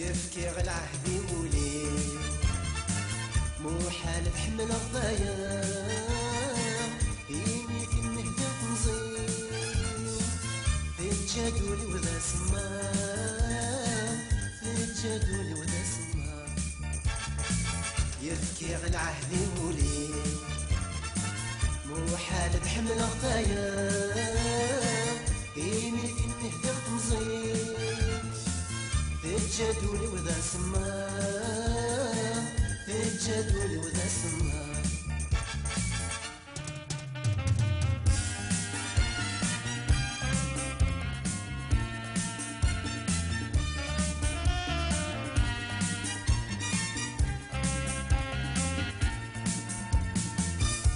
يبكي غل عهدي مولي مو حال بحمل الضيا يمي في النهدى تنزيل في الجدول وذا سمار في الجدول وذا سمار يبكي غل عهدي مولي مو حال بحمل الضيا يمي في النهدى تنزيل في الجدول وذا سمار في الجدول وذا سمار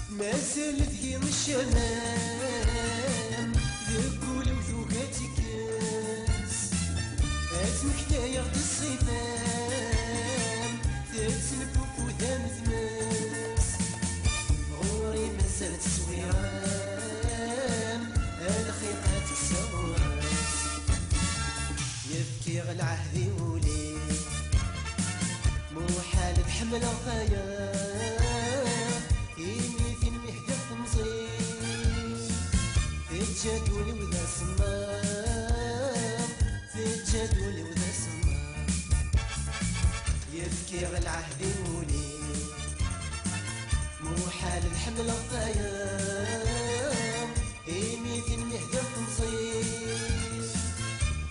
ما زالت هي الشمام ذكول وذوقاتي كاس اسمك حكاية الصيفان تتسلف وذام ثماس غوري ما زالت الصويران الخيقات السواس يبكي غل عهدي ولي مو حال بحمل الخيال إني في المهدى تمصير في الجدول وذا سمار في الجدول وذا سمار يبكي غل عهدي مولي مو حال الحمل الطيام إني في المهدى تمصير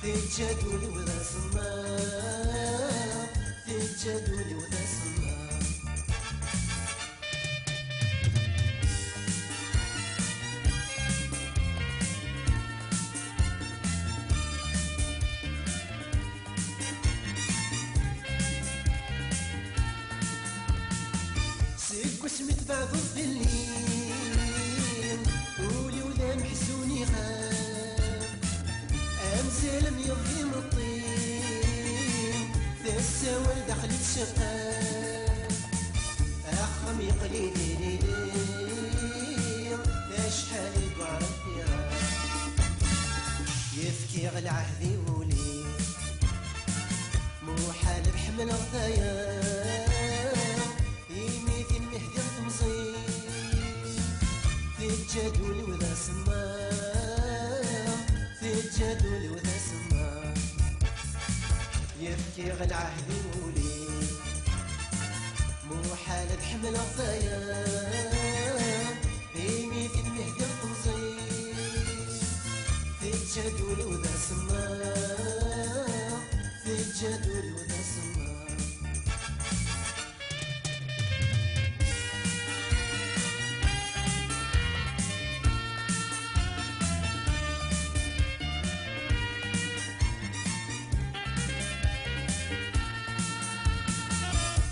في الجدول وذا سمار في الجدول وذا سمار وسمت بعض الظلين قولي وذا محسوني غاب أمزال ميضي مطين ذا السوال دخلت شقاب أخم يقلي ليلين ذا شحال يقعر الثياب يفكي غل عهدي ولي مو حال بحمل الضياء في الجدول وذا سمار في الجدول وذا سمار يبكي غل عهدي مولي مو حال بحمل الضياء يمي في المهدى تنصير في الجدول وذا سمار في الجدول وذا سمار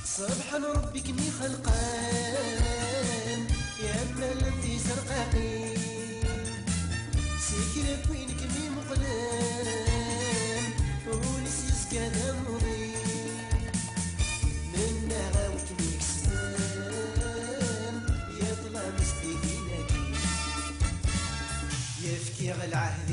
سبحان ربك مي خلقان يا ملم في سرقاقين سكرك وينك مي مقلان ونسيس كذا مضيم من نغاوك مي كسان يطلع مستهينك يفكي غل عهد